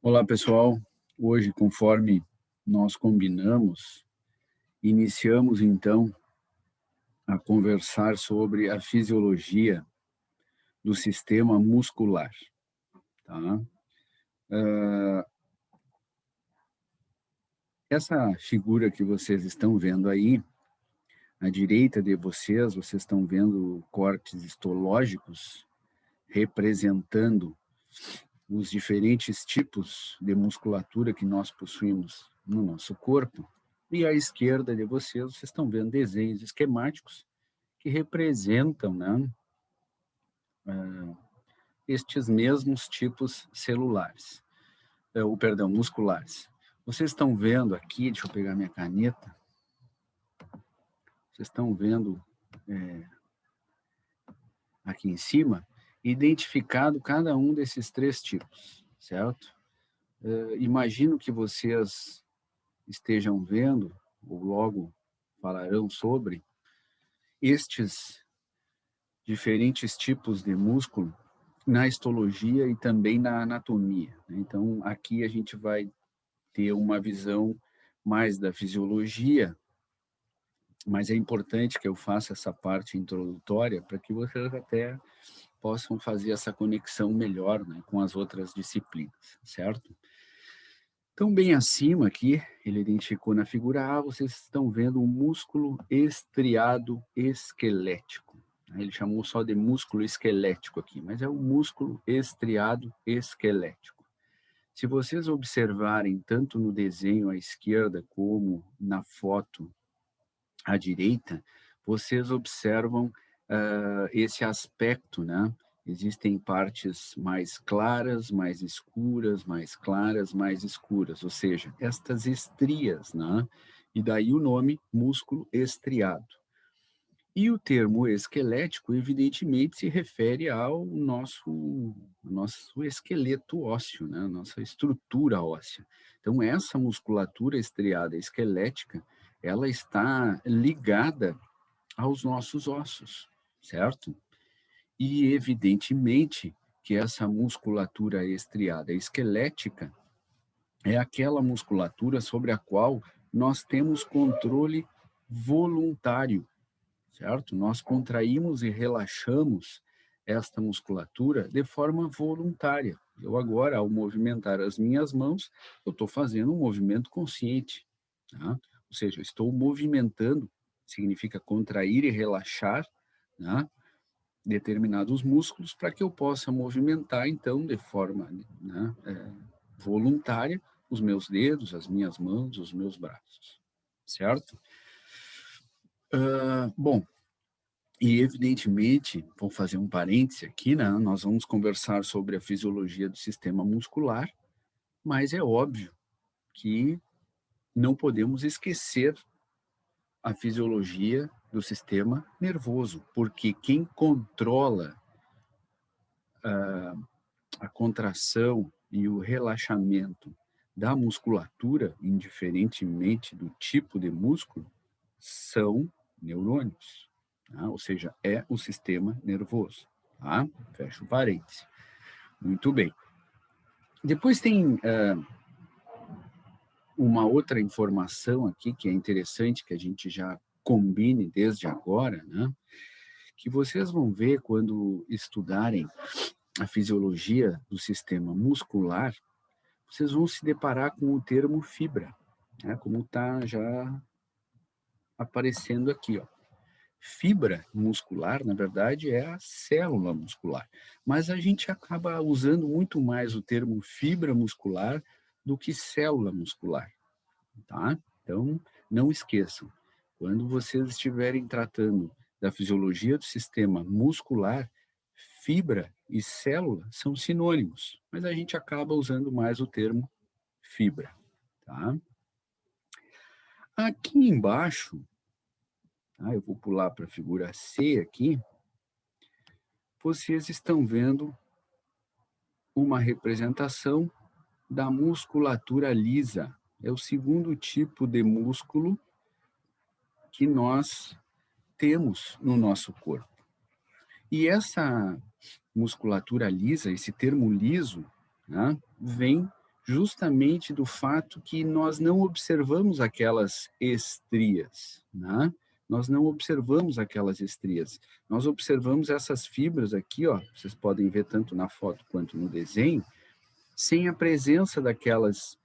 Olá, pessoal. Hoje, conforme nós combinamos, iniciamos então a conversar sobre a fisiologia do sistema muscular, tá? Essa figura que vocês estão vendo aí, à direita de vocês, vocês estão vendo cortes histológicos representando os diferentes tipos de musculatura que nós possuímos no nosso corpo. E à esquerda de vocês estão vendo desenhos esquemáticos que representam, né, estes mesmos tipos celulares, perdão, musculares. Vocês estão vendo aqui, deixa eu pegar minha caneta, vocês estão vendo aqui em cima, identificado cada um desses três tipos, certo? Imagino que vocês estejam vendo, ou logo falarão sobre, estes diferentes tipos de músculo na histologia e também na anatomia, né? Então, aqui a gente vai ter uma visão mais da fisiologia, mas é importante que eu faça essa parte introdutória para que vocês até possam fazer essa conexão melhor, né, com as outras disciplinas, certo? Então, bem acima aqui, ele identificou na figura A, vocês estão vendo o músculo estriado esquelético. Ele chamou só de músculo esquelético aqui, mas é o músculo estriado esquelético. Se vocês observarem tanto no desenho à esquerda como na foto à direita, vocês observam esse aspecto, né? Existem partes mais claras, mais escuras, mais claras, mais escuras, ou seja, estas estrias, né? E daí o nome músculo estriado. E o termo esquelético, evidentemente, se refere ao nosso esqueleto ósseo, né? Nossa estrutura óssea. Então, essa musculatura estriada esquelética, ela está ligada aos nossos ossos, certo? E, evidentemente, que essa musculatura estriada esquelética é aquela musculatura sobre a qual nós temos controle voluntário, certo? Nós contraímos e relaxamos esta musculatura de forma voluntária. Eu agora, ao movimentar as minhas mãos, eu estou fazendo um movimento consciente, tá? Ou seja, eu estou movimentando, significa contrair e relaxar, né, determinados músculos para que eu possa movimentar, então, de forma, né, voluntária, os meus dedos, as minhas mãos, os meus braços, certo? Bom, e, evidentemente, vou fazer um parêntese aqui, né? Nós vamos conversar sobre a fisiologia do sistema muscular, mas é óbvio que não podemos esquecer a fisiologia do sistema nervoso, porque quem controla a contração e o relaxamento da musculatura, indiferentemente do tipo de músculo, são neurônios, tá? Ou seja, é o sistema nervoso, tá? Fecha o parêntese. Muito bem. Depois tem uma outra informação aqui que é interessante, que a gente já combine desde agora, né? Que vocês vão ver quando estudarem a fisiologia do sistema muscular, vocês vão se deparar com o termo fibra, né? Como está já aparecendo aqui, ó. Fibra muscular, na verdade, é a célula muscular, mas a gente acaba usando muito mais o termo fibra muscular do que célula muscular, tá? Então, não esqueçam, quando vocês estiverem tratando da fisiologia do sistema muscular, fibra e célula são sinônimos, mas a gente acaba usando mais o termo fibra, tá? Aqui embaixo, tá? Eu vou pular para a figura C aqui, vocês estão vendo uma representação da musculatura lisa. É o segundo tipo de músculo que nós temos no nosso corpo. E essa musculatura lisa, esse termo liso, né, vem justamente do fato que nós não observamos aquelas estrias, né? Nós não observamos aquelas estrias. Nós observamos essas fibras aqui, ó, vocês podem ver tanto na foto quanto no desenho, sem a presença daquelas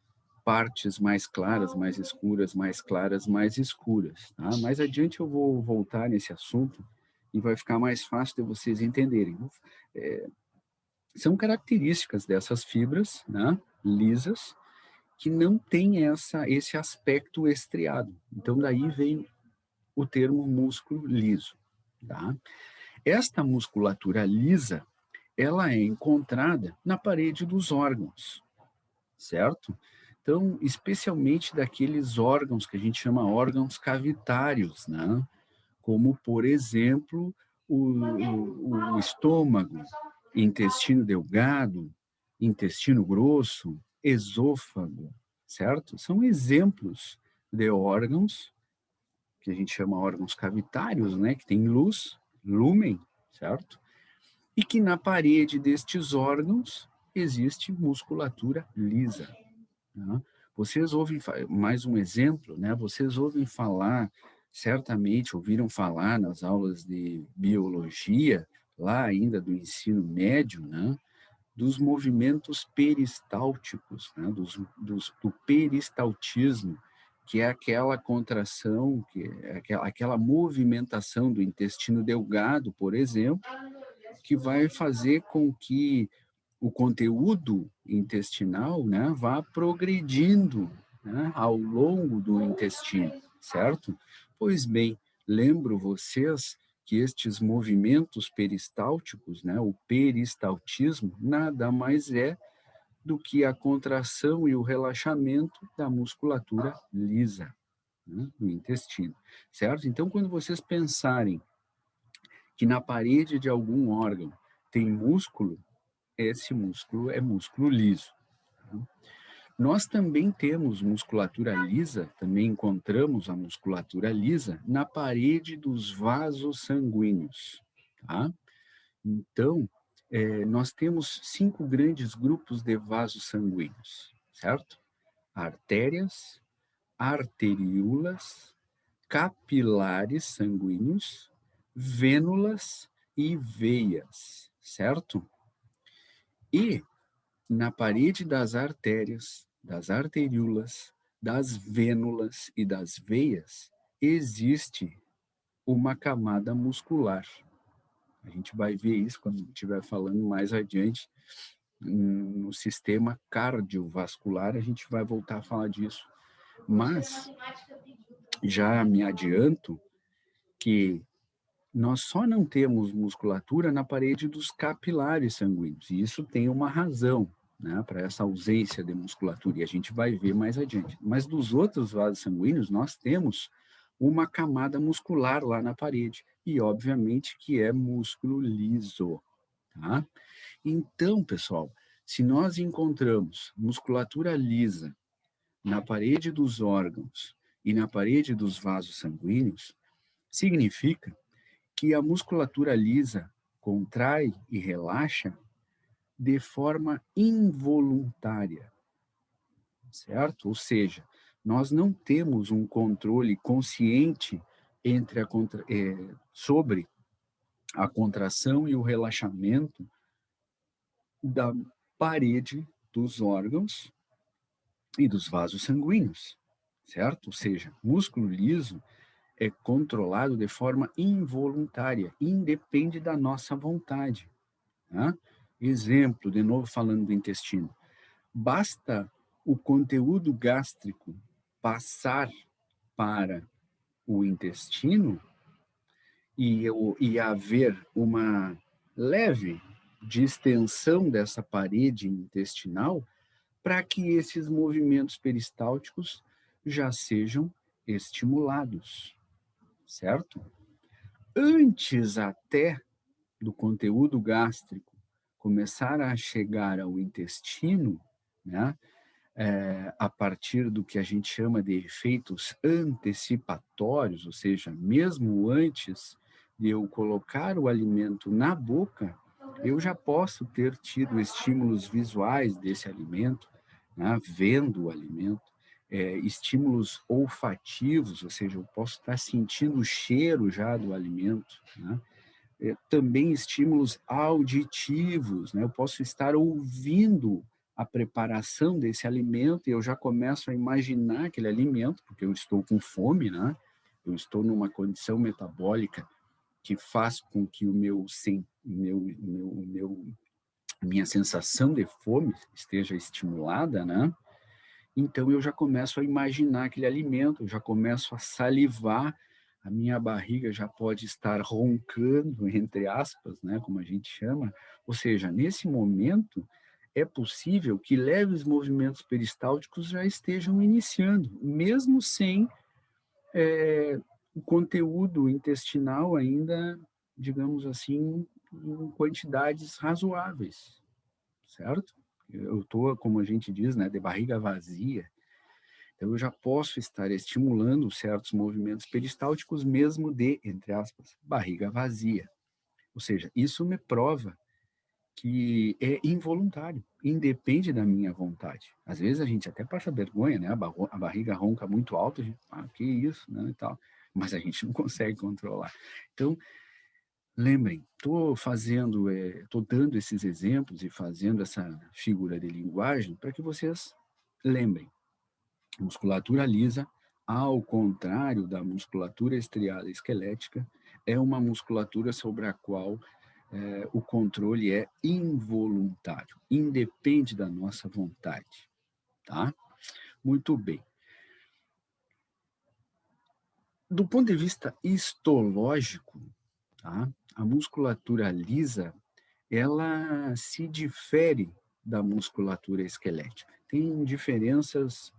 partes mais claras, mais escuras, mais claras, mais escuras. Tá? Mais adiante eu vou voltar nesse assunto e vai ficar mais fácil de vocês entenderem. São características dessas fibras, né, lisas, que não tem esse aspecto estriado. Então, daí vem o termo músculo liso. Tá? Esta musculatura lisa, ela é encontrada na parede dos órgãos, certo? Então, especialmente daqueles órgãos que a gente chama órgãos cavitários, né? Como, por exemplo, o estômago, intestino delgado, intestino grosso, esôfago, certo? São exemplos de órgãos que a gente chama órgãos cavitários, né? Que tem luz, lúmen, certo? E que na parede destes órgãos existe musculatura lisa. Tá? Vocês ouvem, mais um exemplo, né? Vocês ouvem falar, certamente ouviram falar nas aulas de biologia, lá ainda do ensino médio, né? Dos movimentos peristálticos, né? Do peristaltismo, que é aquela contração, que é aquela movimentação do intestino delgado, por exemplo, que vai fazer com que o conteúdo intestinal, né, vá progredindo, né, ao longo do intestino, certo? Pois bem, lembro vocês que estes movimentos peristálticos, né, o peristaltismo, nada mais é do que a contração e o relaxamento da musculatura lisa, né, do intestino, certo? Então, quando vocês pensarem que na parede de algum órgão tem músculo, esse músculo é músculo liso. Nós também temos musculatura lisa, também encontramos a musculatura lisa na parede dos vasos sanguíneos. Tá? Então, nós temos 5 grandes grupos de vasos sanguíneos, certo? Artérias, arteríolas, capilares sanguíneos, vênulas e veias, certo? E na parede das artérias, das arteríolas, das vênulas e das veias, existe uma camada muscular. A gente vai ver isso quando estiver falando mais adiante no sistema cardiovascular, a gente vai voltar a falar disso. Mas já me adianto que nós só não temos musculatura na parede dos capilares sanguíneos, e isso tem uma razão, né, para essa ausência de musculatura, e a gente vai ver mais adiante. Mas dos outros vasos sanguíneos, nós temos uma camada muscular lá na parede, e obviamente que é músculo liso, tá? Então, pessoal, se nós encontramos musculatura lisa na parede dos órgãos e na parede dos vasos sanguíneos, significa que a musculatura lisa contrai e relaxa de forma involuntária, certo? Ou seja, nós não temos um controle consciente sobre a contração e o relaxamento da parede dos órgãos e dos vasos sanguíneos, certo? Ou seja, músculo liso é controlado de forma involuntária, independe da nossa vontade. Tá? Exemplo, de novo falando do intestino. Basta o conteúdo gástrico passar para o intestino e haver uma leve distensão dessa parede intestinal para que esses movimentos peristálticos já sejam estimulados, certo? Antes até do conteúdo gástrico começar a chegar ao intestino, né, a partir do que a gente chama de efeitos antecipatórios, ou seja, mesmo antes de eu colocar o alimento na boca, eu já posso ter tido estímulos visuais desse alimento, né, vendo o alimento, estímulos olfativos, ou seja, eu posso estar sentindo o cheiro já do alimento, né? Também estímulos auditivos, né? Eu posso estar ouvindo a preparação desse alimento e eu já começo a imaginar aquele alimento, porque eu estou com fome, né? Eu estou numa condição metabólica que faz com que o minha sensação de fome esteja estimulada, né? Então eu já começo a imaginar aquele alimento, eu já começo a salivar, a minha barriga já pode estar roncando, entre aspas, né, como a gente chama. Ou seja, nesse momento é possível que leves movimentos peristálticos já estejam iniciando, mesmo sem o conteúdo intestinal ainda, digamos assim, em quantidades razoáveis, certo? Eu estou, como a gente diz, né, de barriga vazia. Então, eu já posso estar estimulando certos movimentos peristálticos mesmo de, entre aspas, barriga vazia. Ou seja, isso me prova que é involuntário, independe da minha vontade. Às vezes a gente até passa vergonha, né? A barriga ronca muito alto, a gente, que isso, né? E tal. Mas a gente não consegue controlar. Então, lembrem, estou dando esses exemplos e fazendo essa figura de linguagem para que vocês lembrem. Musculatura lisa, ao contrário da musculatura estriada esquelética, é uma musculatura sobre a qual o controle é involuntário, independe da nossa vontade, tá? Muito bem. Do ponto de vista histológico, tá? A musculatura lisa, ela se difere da musculatura esquelética. Tem diferenças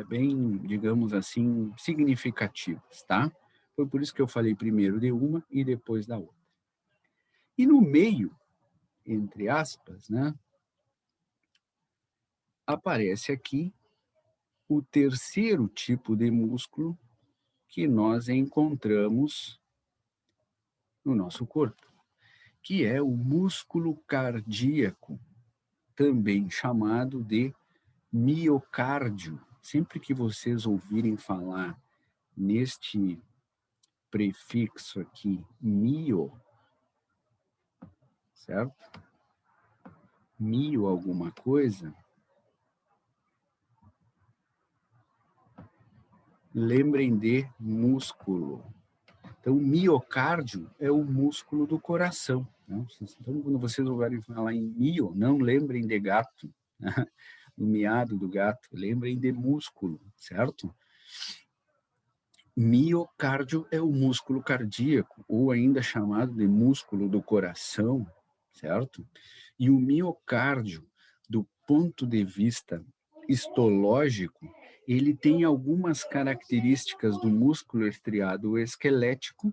bem, digamos assim, significativas, tá? Foi por isso que eu falei primeiro de uma e depois da outra. E no meio, entre aspas, né, aparece aqui o terceiro tipo de músculo que nós encontramos no nosso corpo, que é o músculo cardíaco, também chamado de miocárdio. Sempre que vocês ouvirem falar neste prefixo aqui, mio, certo? Mio alguma coisa, lembrem de músculo. Então, o miocárdio é o músculo do coração. Né? Então, quando vocês ouvirem falar em mio, não lembrem de gato, né? Do miado do gato, lembrem de músculo, certo? Miocárdio é o músculo cardíaco, ou ainda chamado de músculo do coração, certo? E o miocárdio, do ponto de vista histológico, ele tem algumas características do músculo estriado esquelético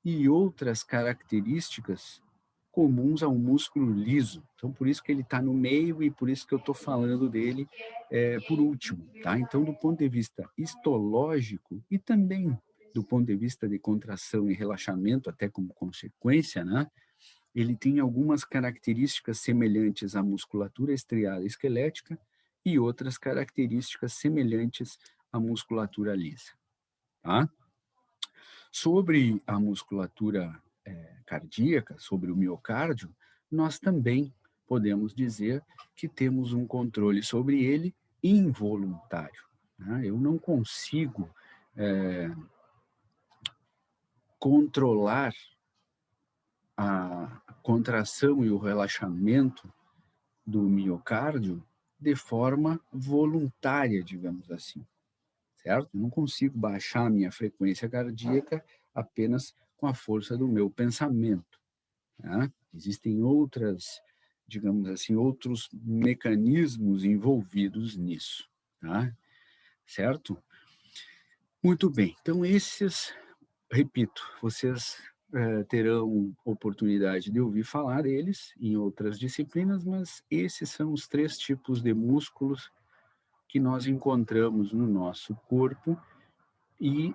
e outras características comuns ao músculo liso. Então, por isso que ele está no meio e por isso que eu estou falando dele por último. Tá? Então, do ponto de vista histológico e também do ponto de vista de contração e relaxamento, até como consequência, né? Ele tem algumas características semelhantes à musculatura estriada esquelética e outras características semelhantes à musculatura lisa. Tá? Sobre a musculatura cardíaca, sobre o miocárdio, nós também podemos dizer que temos um controle sobre ele involuntário. Né? Eu não consigo controlar a contração e o relaxamento do miocárdio de forma voluntária, digamos assim, certo? Eu não consigo baixar a minha frequência cardíaca apenas com a força do meu pensamento. Né? Existem outras, digamos assim, outros mecanismos envolvidos nisso, tá? Certo? Muito bem. Então, esses, repito, vocês terão oportunidade de ouvir falar deles em outras disciplinas, mas esses são os três tipos de músculos que nós encontramos no nosso corpo e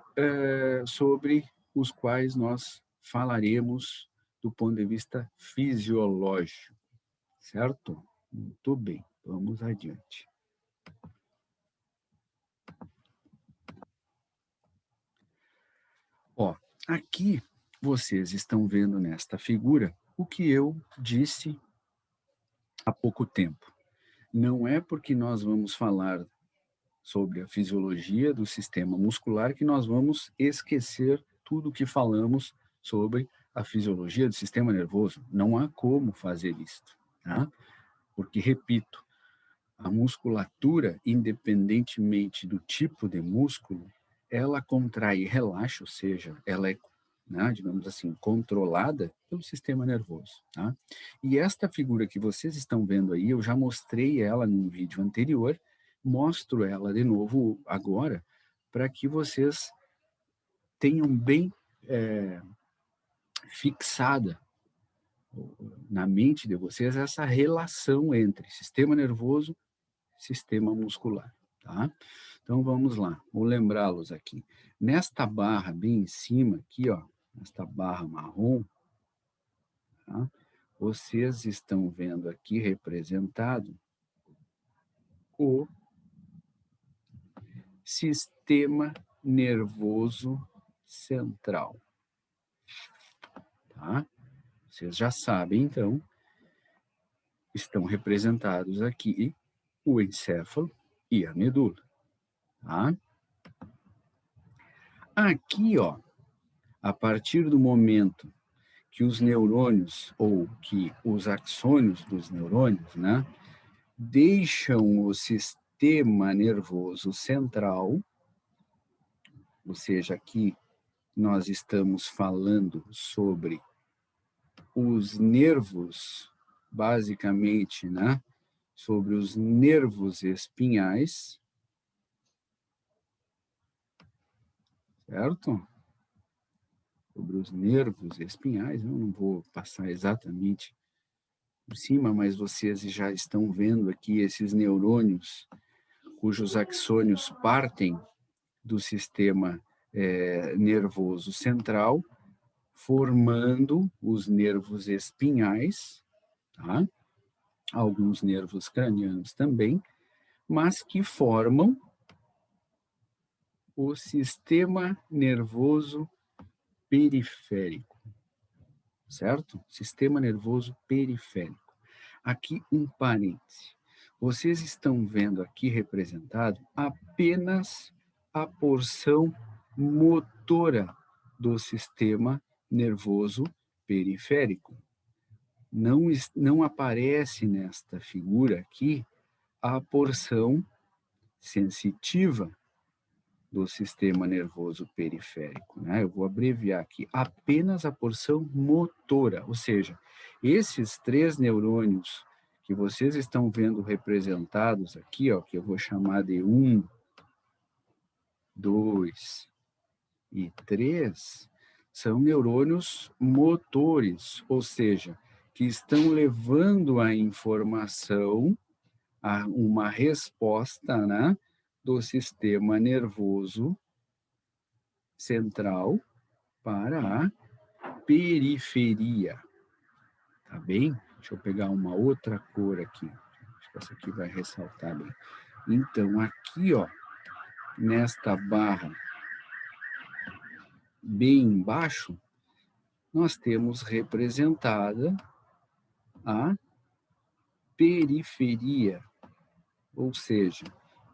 sobre os quais nós falaremos do ponto de vista fisiológico, certo? Muito bem, vamos adiante. Aqui, vocês estão vendo nesta figura o que eu disse há pouco tempo. Não é porque nós vamos falar sobre a fisiologia do sistema muscular que nós vamos esquecer tudo o que falamos sobre a fisiologia do sistema nervoso. Não há como fazer isto, tá? Porque, repito, a musculatura, independentemente do tipo de músculo, ela contrai e relaxa, ou seja, ela é, né, digamos assim, controlada pelo sistema nervoso. Tá? E esta figura que vocês estão vendo aí, eu já mostrei ela num vídeo anterior, mostro ela de novo agora, para que vocês tenham bem fixada na mente de vocês essa relação entre sistema nervoso e sistema muscular. Tá? Então vamos lá, vou lembrá-los aqui. Nesta barra bem em cima, aqui, ó, nesta barra marrom, tá? Vocês estão vendo aqui representado o sistema nervoso central. Tá? Vocês já sabem, então, estão representados aqui o encéfalo e a medula. Tá? Aqui, ó, a partir do momento que os neurônios, ou que os axônios dos neurônios, né, deixam o sistema nervoso central, ou seja, aqui nós estamos falando sobre os nervos, basicamente, né, sobre os nervos espinhais, certo? Sobre os nervos espinhais, eu não vou passar exatamente por cima, mas vocês já estão vendo aqui esses neurônios cujos axônios partem do sistema nervoso central, formando os nervos espinhais, tá? Alguns nervos cranianos também, mas que formam o sistema nervoso periférico, certo? Sistema nervoso periférico. Aqui um parêntese. Vocês estão vendo aqui representado apenas a porção motora do sistema nervoso periférico. Não aparece nesta figura aqui a porção sensitiva do sistema nervoso periférico, né? Eu vou abreviar aqui, apenas a porção motora, ou seja, esses 3 neurônios que vocês estão vendo representados aqui, ó, que eu vou chamar de 1, 2 e 3, são neurônios motores, ou seja, que estão levando a informação a uma resposta, né, do sistema nervoso central para a periferia, tá bem? Deixa eu pegar uma outra cor aqui, acho que essa aqui vai ressaltar bem. Então, aqui, ó, nesta barra bem embaixo, nós temos representada a periferia, ou seja,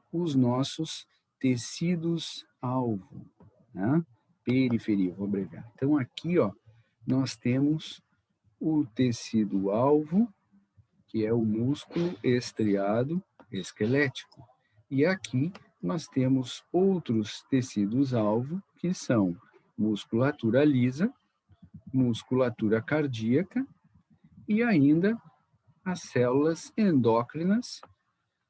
os nossos tecidos-alvo, né? Periferia, vou abreviar. Então, aqui, ó, nós temos o tecido-alvo, que é o músculo estriado esquelético. E aqui nós temos outros tecidos-alvo, que são musculatura lisa, musculatura cardíaca e ainda as células endócrinas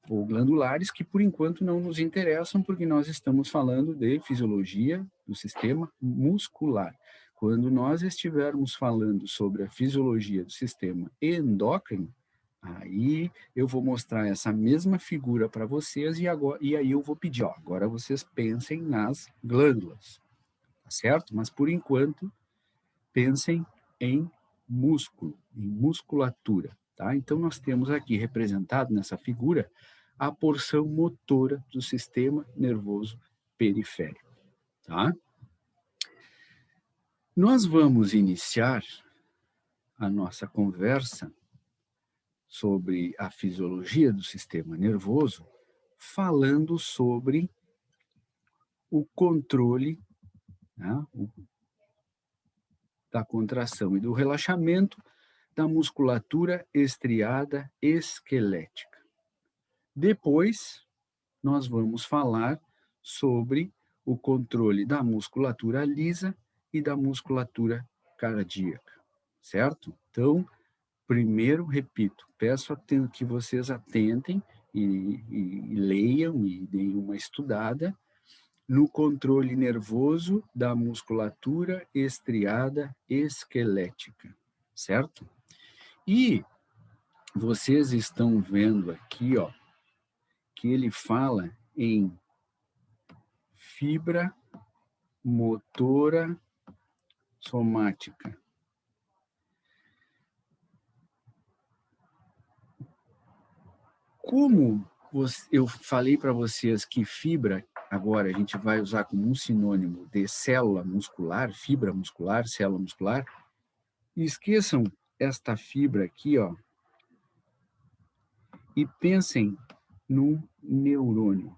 ou glandulares, que por enquanto não nos interessam, porque nós estamos falando de fisiologia do sistema muscular. Quando nós estivermos falando sobre a fisiologia do sistema endócrino, aí eu vou mostrar essa mesma figura para vocês e aí eu vou pedir, ó, agora vocês pensem nas glândulas, tá certo? Mas por enquanto, pensem em músculo, em musculatura, tá? Então nós temos aqui representado nessa figura a porção motora do sistema nervoso periférico, tá? Nós vamos iniciar a nossa conversa sobre a fisiologia do sistema nervoso, falando sobre o controle, né, da contração e do relaxamento da musculatura estriada esquelética. Depois, nós vamos falar sobre o controle da musculatura lisa e da musculatura cardíaca, certo? Então, primeiro, repito, peço que vocês atentem e leiam e deem uma estudada no controle nervoso da musculatura estriada esquelética, certo? E vocês estão vendo aqui, ó, que ele fala em fibra motora somática. Como eu falei para vocês que fibra, agora a gente vai usar como um sinônimo de célula muscular, fibra muscular, célula muscular, e esqueçam esta fibra aqui, ó, e pensem num neurônio,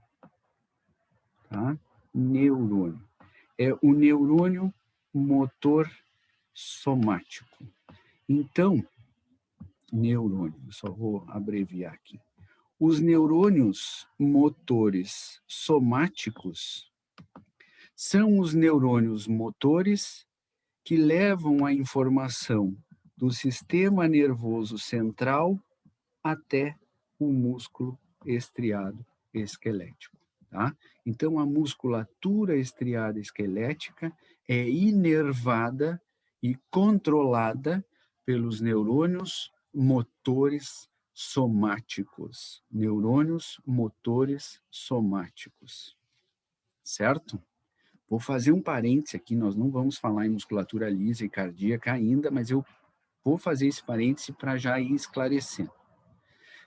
tá? Neurônio. É o neurônio motor somático. Então, neurônio, só vou abreviar aqui. Os neurônios motores somáticos são os neurônios motores que levam a informação do sistema nervoso central até o músculo estriado esquelético. Tá? Então, a musculatura estriada esquelética é inervada e controlada pelos neurônios motores somáticos. Neurônios motores somáticos. Certo? Vou fazer um parêntese aqui, nós não vamos falar em musculatura lisa e cardíaca ainda, mas eu vou fazer esse parêntese para já ir esclarecendo.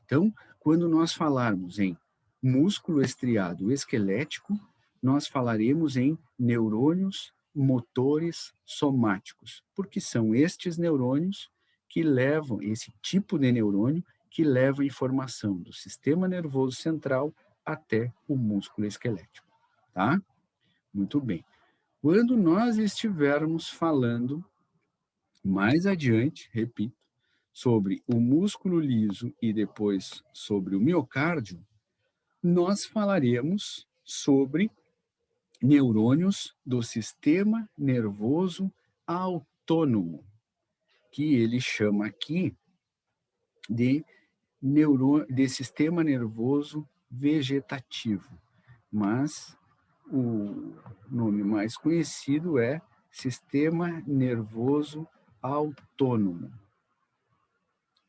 Então, quando nós falarmos em músculo estriado esquelético, nós falaremos em neurônios motores somáticos, porque são estes neurônios que levam, esse tipo de neurônio, que leva a informação do sistema nervoso central até o músculo esquelético, tá? Muito bem. Quando nós estivermos falando mais adiante, repito, sobre o músculo liso e depois sobre o miocárdio, nós falaremos sobre neurônios do sistema nervoso autônomo, que ele chama aqui de sistema nervoso vegetativo, mas o nome mais conhecido é sistema nervoso autônomo.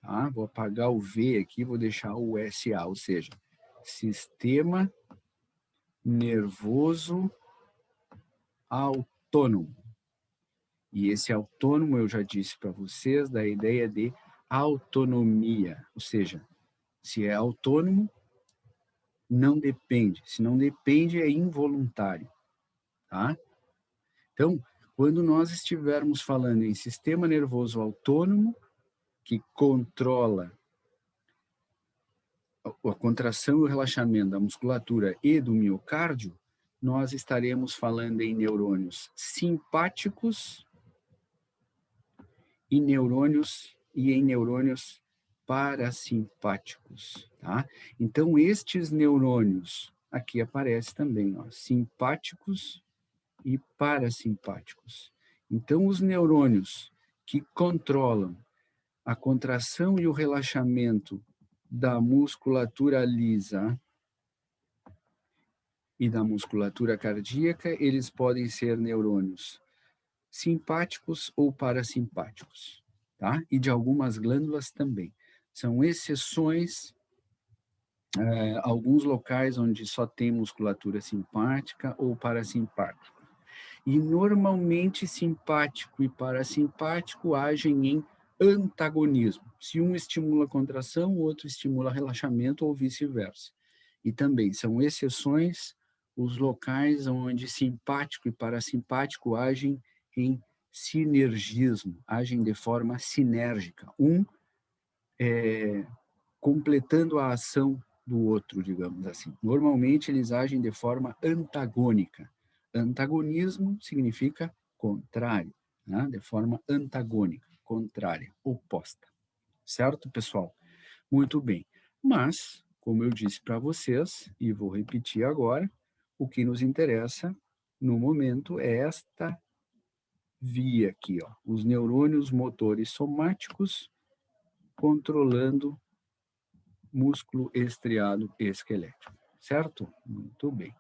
Tá? Vou apagar o V aqui, vou deixar o SA, ou seja, sistema nervoso autônomo. E esse autônomo, eu já disse para vocês, da ideia de autonomia, ou seja, se é autônomo, não depende. Se não depende, é involuntário. Tá? Então, quando nós estivermos falando em sistema nervoso autônomo, que controla a contração e o relaxamento da musculatura e do miocárdio, nós estaremos falando em neurônios simpáticos e em neurônios parasimpáticos, tá? Então, estes neurônios, aqui aparece também, ó, simpáticos e parasimpáticos. Então, os neurônios que controlam a contração e o relaxamento da musculatura lisa e da musculatura cardíaca, eles podem ser neurônios simpáticos ou parasimpáticos, tá? E de algumas glândulas também. São exceções, alguns locais onde só tem musculatura simpática ou parasimpática. E normalmente simpático e parasimpático agem em antagonismo. Se um estimula a contração, o outro estimula relaxamento ou vice-versa. E também são exceções os locais onde simpático e parasimpático agem em sinergismo, agem de forma sinérgica, completando a ação do outro, digamos assim. Normalmente, eles agem de forma antagônica. Antagonismo significa contrário, né? De forma antagônica, contrária, oposta. Certo, pessoal? Muito bem. Mas, como eu disse para vocês, e vou repetir agora, o que nos interessa no momento é esta via aqui, ó, os neurônios motores somáticos controlando músculo estriado esquelético, certo? Muito bem.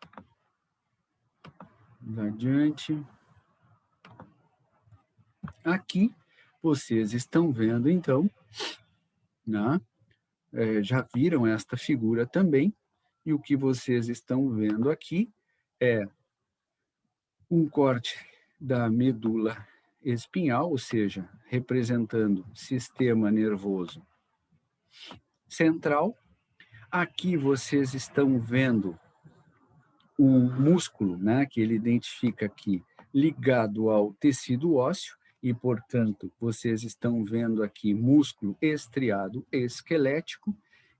Vamos adiante. Aqui, vocês estão vendo, então, né? Já viram esta figura também, e o que vocês estão vendo aqui é um corte da medula espinhal, ou seja, representando sistema nervoso central. Aqui vocês estão vendo um músculo, né, que ele identifica aqui, ligado ao tecido ósseo, e, portanto, vocês estão vendo aqui músculo estriado esquelético,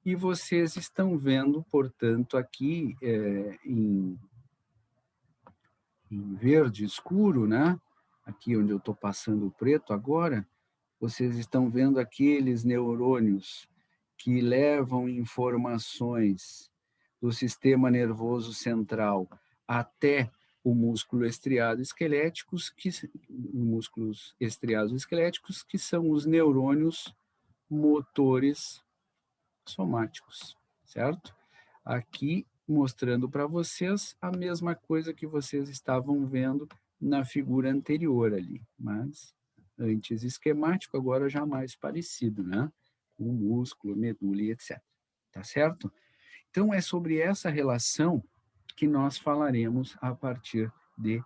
e vocês estão vendo, portanto, aqui em verde escuro, né, aqui onde eu estou passando o preto agora, vocês estão vendo aqueles neurônios que levam informações do sistema nervoso central até o músculo estriado esqueléticos, músculos estriados esqueléticos, que são os neurônios motores somáticos, certo? Aqui mostrando para vocês a mesma coisa que vocês estavam vendo na figura anterior ali, mas antes esquemático, agora já mais parecido, né? Com o músculo, medula e etc. Tá certo? Então, é sobre essa relação que nós falaremos a partir de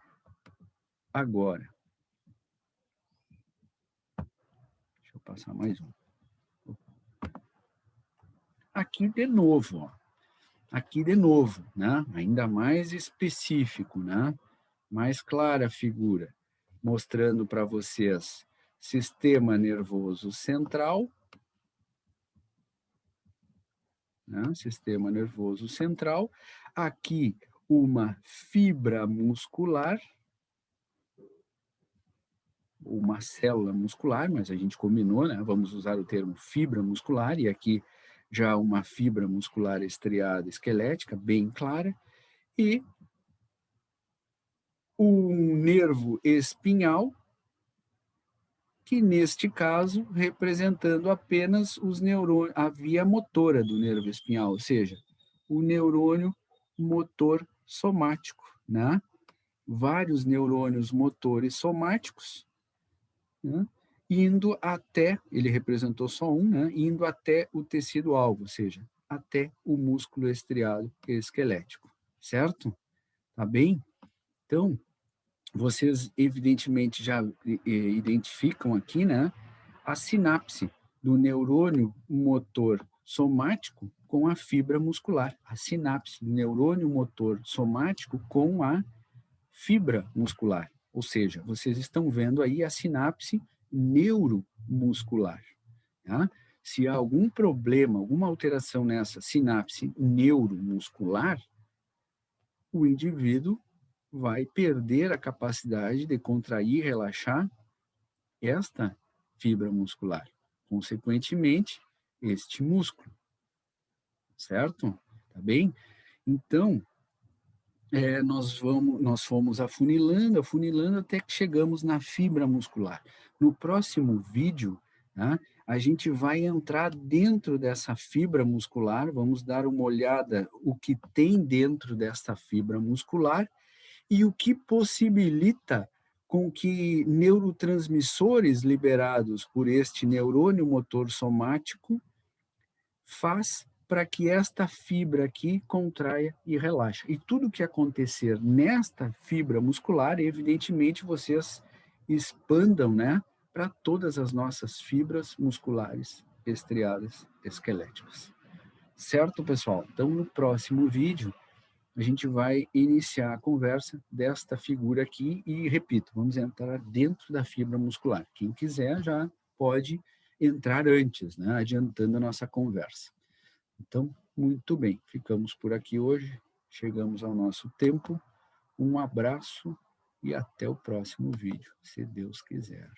agora. Deixa eu passar mais um. Aqui de novo, ó. Aqui de novo, né? Ainda mais específico, né? Mais clara a figura, mostrando para vocês sistema nervoso central, né? Sistema nervoso central, aqui uma fibra muscular, uma célula muscular, mas a gente combinou, né? Vamos usar o termo fibra muscular, e aqui já uma fibra muscular estriada esquelética, bem clara, e um nervo espinhal, que neste caso representando apenas os neurônios, a via motora do nervo espinhal, ou seja, o neurônio motor somático, né? Vários neurônios motores somáticos, né? Indo até, ele representou só um, né? Indo até o tecido-alvo, ou seja, até o músculo estriado esquelético, certo? Tá bem? Então, vocês evidentemente já identificam aqui, né, a sinapse do neurônio motor somático com a fibra muscular, a sinapse do neurônio motor somático com a fibra muscular, ou seja, vocês estão vendo aí a sinapse neuromuscular, tá? Se há algum problema, alguma alteração nessa sinapse neuromuscular, o indivíduo vai perder a capacidade de contrair e relaxar esta fibra muscular. Consequentemente, este músculo, certo? Tá bem? Então, nós fomos afunilando, afunilando até que chegamos na fibra muscular. No próximo vídeo, tá, a gente vai entrar dentro dessa fibra muscular, vamos dar uma olhada o que tem dentro dessa fibra muscular e o que possibilita com que neurotransmissores liberados por este neurônio motor somático faz para que esta fibra aqui contraia e relaxe. E tudo que acontecer nesta fibra muscular, evidentemente, vocês expandam, né, para todas as nossas fibras musculares estriadas esqueléticas. Certo, pessoal? Então, no próximo vídeo, a gente vai iniciar a conversa desta figura aqui e, repito, vamos entrar dentro da fibra muscular. Quem quiser já pode entrar antes, né, adiantando a nossa conversa. Então, muito bem, ficamos por aqui hoje, chegamos ao nosso tempo. Um abraço e até o próximo vídeo, se Deus quiser.